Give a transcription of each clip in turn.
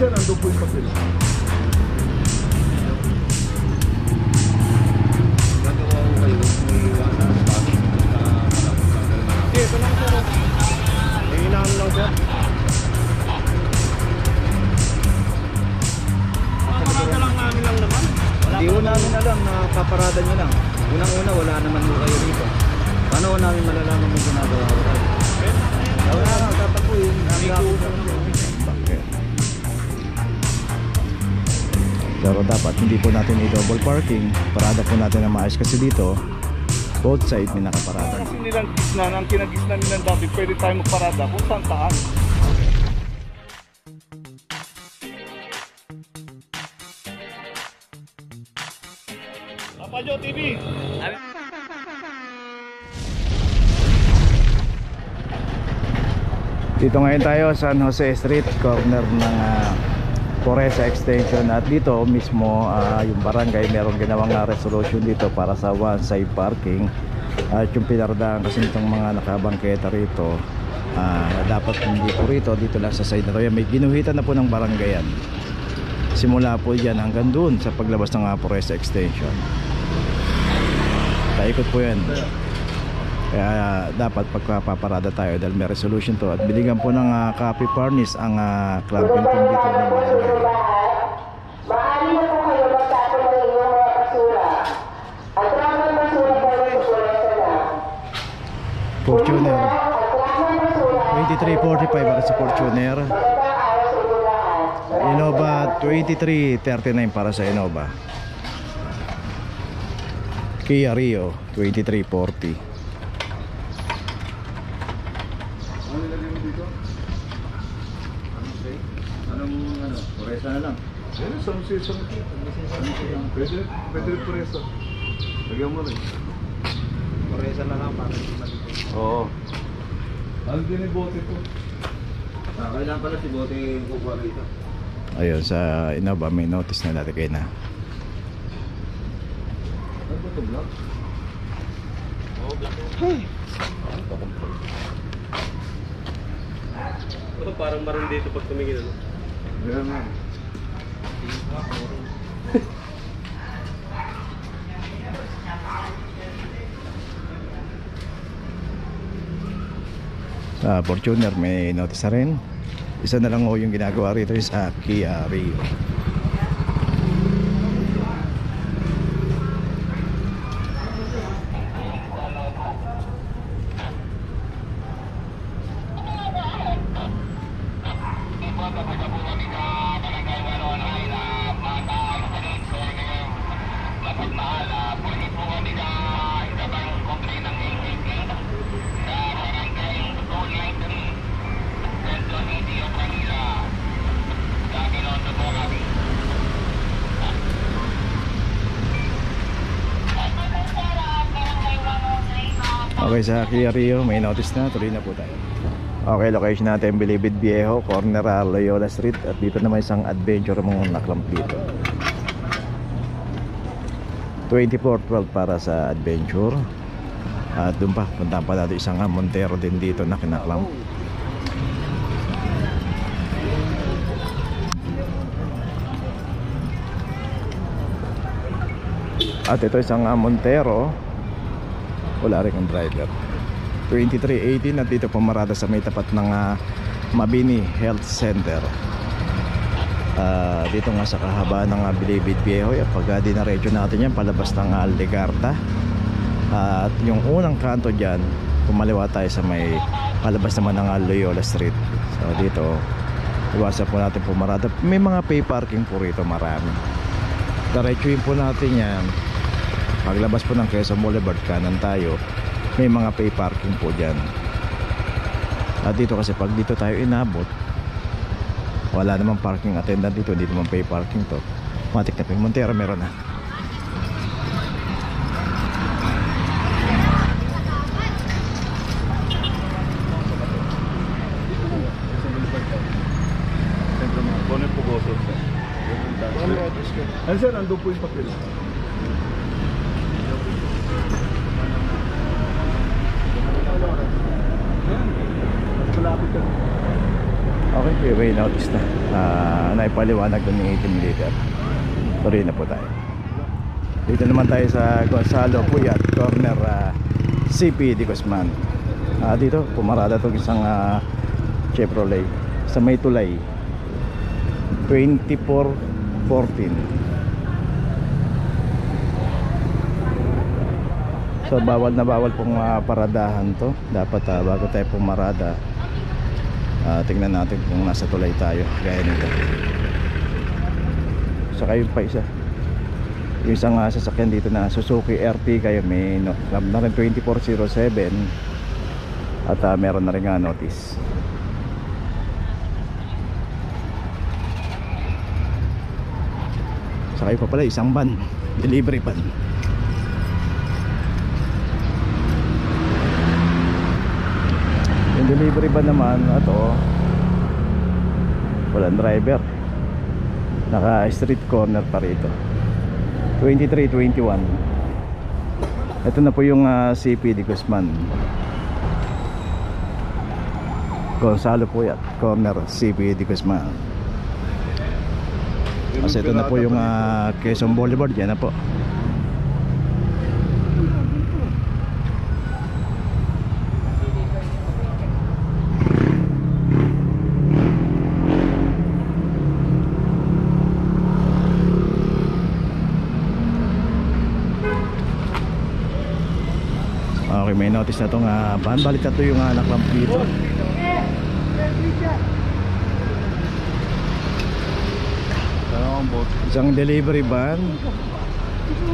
sir, nandun po yung papel. Ito lang sir. Hinahan lang sir. Paparada lang namin lang naman. Hindi ko namin alam na paparada nyo lang. Unang-una wala naman mo kayo dito. Paano namin malalaman mo ginagawa ko tayo? Wala lang, dapat po yung pero dapat hindi po natin i-double parking. Parada po natin na maayos kasi dito both side may nakaparada. Kasi nilang gisna, ang kinagisna nilang dati, pwede tayo magparada kung saan taan. Papa Joe TV! Dito ngayon tayo San Jose Street, corner ng Foresa Extension, at dito mismo yung barangay merong ginawang resolution dito para sa one side parking, at yung pinardaan kasi itong mga nakabangketa rito dapat hindi po dito lang sa side na to. May ginuhitan na po ng barangay yan, simula po yan hanggang dun sa paglabas ng Foresa Extension, taikot po yan. Kaya dapat pagpaparada tayo dahil may resolution to, at binigyan po ng copy furnish ang clamping team dito ng barangay. Maaari na po kayo magtapon ng inyong mga basura. Ang tramang basura po ay sukulesa na. Fortuner 2345 para sa Fortuner. Innova 2339 para sa Innova. Kia Rio 2340. Presa na lang. Pwede presa. Lagyan mo rin. Presa na lang para hindi malito. Oo. Ano din yung bote po? Kailangan pala si bote yung kukuha rito. Ayun, sa Innova may notice na natin kayo na. Ano ba ito, black? Oo, black. Parang maroon dito pag tumingin, ano? Ganyan na. Sa Fortuner may notice na rin. Isa na lang ho yung ginagawa rito sa Kia Rio. Okay, sa Kia Rio may notice na, tuloy na po tayo. Okay, location natin Bilibid Viejo, corner Loyola Street, at dito naman isang adventure mong naklamp dito. 2412 para sa adventure. At doon pa, puntahan pa natin isang Montero din dito na kinaklamp. At ito isang Montero, wala rin ang driver. 2318, at dito pumarada sa may tapat ng Mabini Health Center. Dito nga sa kahaba ng Bilibid Viejo, pag dinaretso natin yan palabas ng Legarta, at yung unang kanto dyan pumaliwa tayo sa may palabas naman ng Loyola Street. So dito iwasan po natin pumarada. May mga pay parking po rito, marami. Diretsuin po natin yan. Paglabas po ng Quezon Boulevard, kanan tayo, may mga pay parking po dyan. At dito kasi pag dito tayo inabot, wala namang parking attendant dito, dito naman pay parking to. Matik na po yung Montero, meron na. Bonet po goso. Ano sir, nandun po yung papel. Okay, Okay, may notice na. Naipaliwanag doon yung 18 liter. Tuloy na po tayo. Dito naman tayo sa Gonzalo Puyat, corner CP de Guzman. Dito, pumarada itong isang Chevrolet sa may tulay. 2414. So bawal na bawal pong paradahan to. Dapat bago tayo pumarada, tingnan natin kung nasa tulay tayo. Gaya nito. Saka yung pa isa, yung isang sasakyan dito na Suzuki RT kayo, may club na rin 2407. At meron na rin nga notice. Saka yung pa pala isang van, delivery van. Yung delivery van naman, ito walang driver, naka street corner pa rito. 2321. Ito na po yung CP de Guzman, Gonzalo Puyat, corner CP de Guzman. Kasi ito na po yung Quezon Boulevard. Yan na po. Okay, may notice na itong van. Balik na ito yung naklamp dito. Isang delivery van,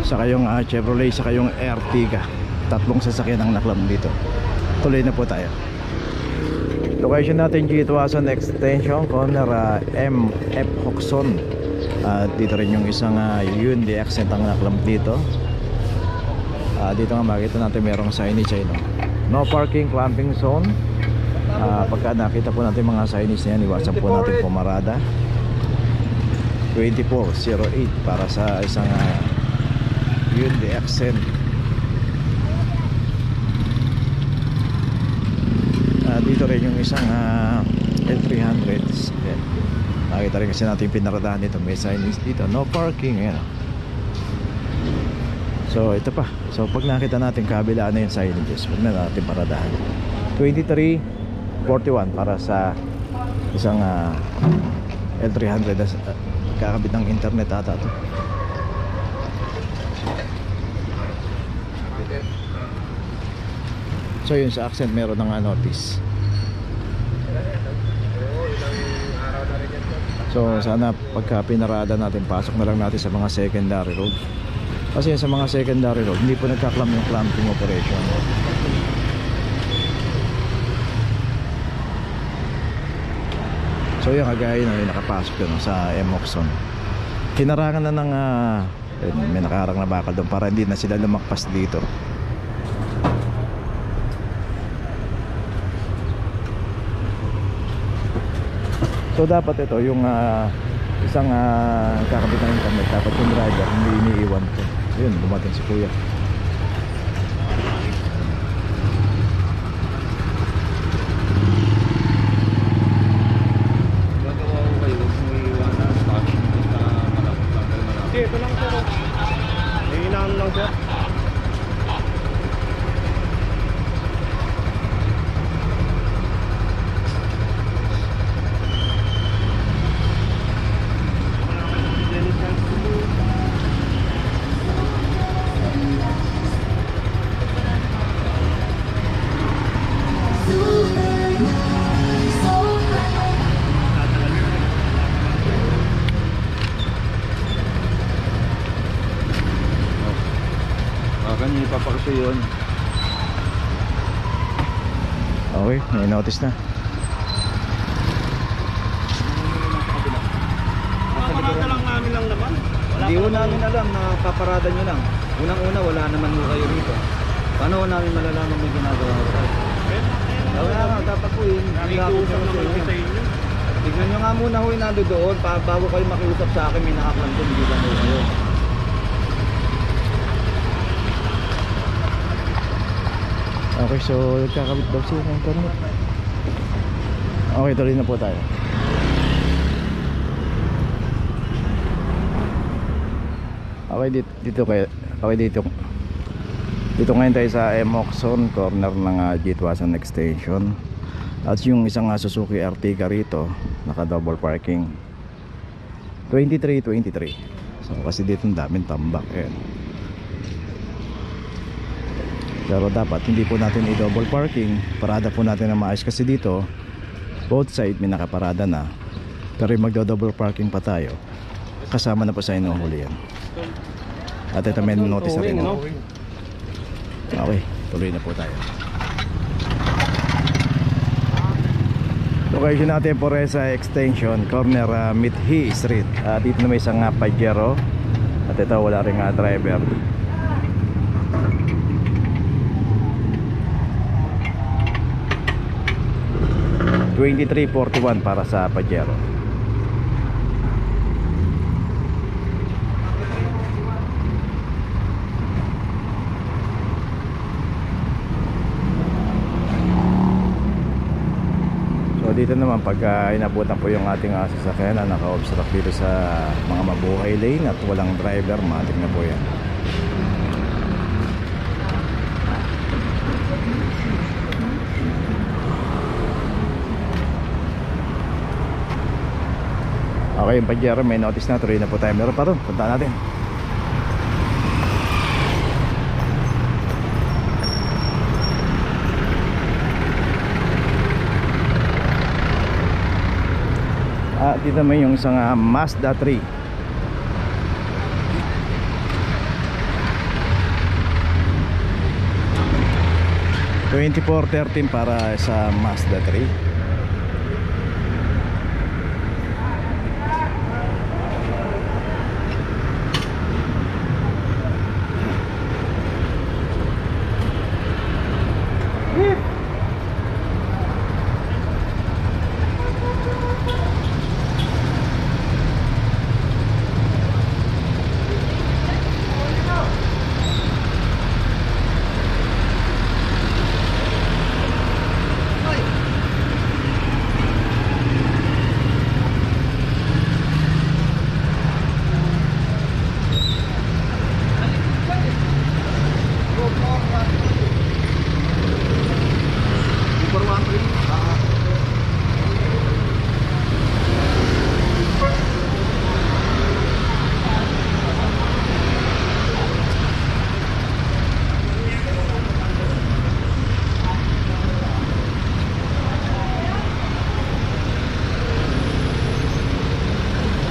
saka yung Chevrolet, saka yung Ertiga. Tatlong sasakyan ang naklam dito. Tuloy na po tayo. Location natin G-Tuason Extension, corner MF Hoxon. Dito rin yung isang Hyundai Accent ang naklam dito. Dito nga makita natin merong signage ay no parking, clamping zone. Pagka nakita po natin mga signage na yan, iwasan po natin pumarada. 2408 para sa isang Hyundai Accent. Dito rin yung isang L300s. Nakita rin kasi natin pinaradahan dito, may signage dito, no parking. Ayan. So ito pa, so pag nakita natin kabila na yung signages, huwag na natin paradahan. 2341 para sa isang L300. Kakabit ng internet ata ito. So yun, sa Accent meron ng notice. So sana pagka pinarada natin, pasok na lang natin sa mga secondary road. Kasi sa mga secondary road hindi po nagkaklam yung clamping operation. So yung kagaya na yung nakapasok yun sa M-Oxon. Kinarangan na ng may nakaharang na bakal doon para hindi na sila lumakpas dito. So dapat ito yung isang kakabit ng internet, dapat yung driver hindi iniiwan ko. Yun, dumating si kuya. Ito lang sir. May hinaan lang sir. Kanina ipapakaso yun. Okay, may notice na. Paparada lang namin lang naman. Hindi ho namin alam na paparada nyo lang. Unang-una wala naman ho kayo rito. Paano ho namin malalaman may ginagawa ho kayo? Wala nga, dapat po yun. Nakikiusap naman ko sa inyo. Tignan nyo nga muna ho yung nando doon. Bago kayo makiusap sa akin, may nakaklan doon. Hindi lang ho kayo. Okay, so nagkakabit daw siya ng internet. Okay, tuloy na po tayo. Okay, dito ngayon tayo sa Emoxon, corner ng Jitwasan Extension. At yung isang Suzuki Ertiga rito, naka double parking. 23. So kasi dito ang daming tambak Pero dapat hindi po natin i-double parking. Parada po natin na maayos kasi dito both side may nakaparada na. Pero yung magdo-double parking pa tayo, kasama na po sa inuhuli yan. At ito may notice na rin. Okay, tuloy na po tayo. Location natin po rin sa extension, corner Mithi Street. Dito na may isang Pajero. At ito wala rin driver. $23.41 para sa Pajero. So dito naman pagka inabutan po yung ating sasakyan na naka-obstruct dito sa mga mabuhay lane at walang driver, matik na po yan. Okay, yung Pajero may notice na, tuloy na po tayo. Meron pa rin, punta natin. Dito naman yung isang Mazda 3. $24.13 para sa Mazda 3.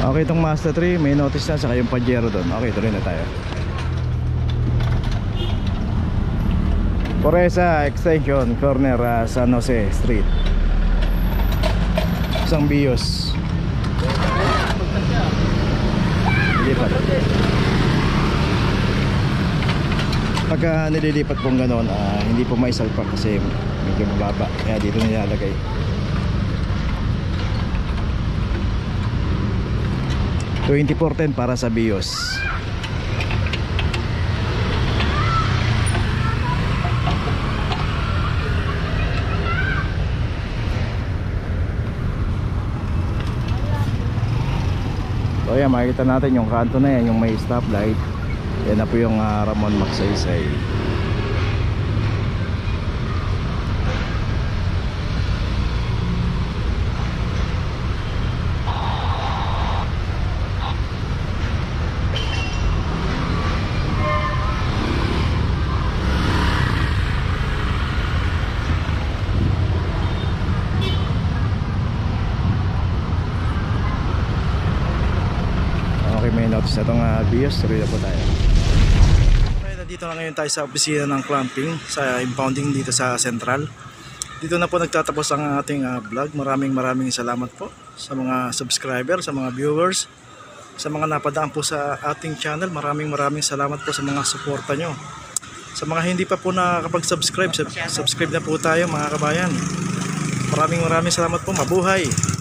Okay, itong Mazda 3 may notice na, saka yung Pajero doon. Okay, tuloy na tayo. Poresa Extension, corner San Jose Street. Isang Bios. Lipat. Pagka nililipat pong gano'n, hindi po may salpak kasi medyo mababa. Kaya dito nilalagay. $24.10 para sa Bios. So yan, makikita natin yung kanto na yan, yung may stoplight. Yan na po yung Ramon Magsaysay. May notice na itong Bios, tuloy na po tayo. Okay, nandito na ngayon tayo sa opisina ng clamping sa impounding dito sa Central. Dito na po nagtatapos ang ating vlog. Maraming salamat po sa mga subscriber, sa mga viewers, sa mga napadaan po sa ating channel. Maraming salamat po sa mga suporta nyo. Sa mga hindi pa po nakakapag-subscribe, subscribe na po tayo mga kabayan. Maraming salamat po. Mabuhay!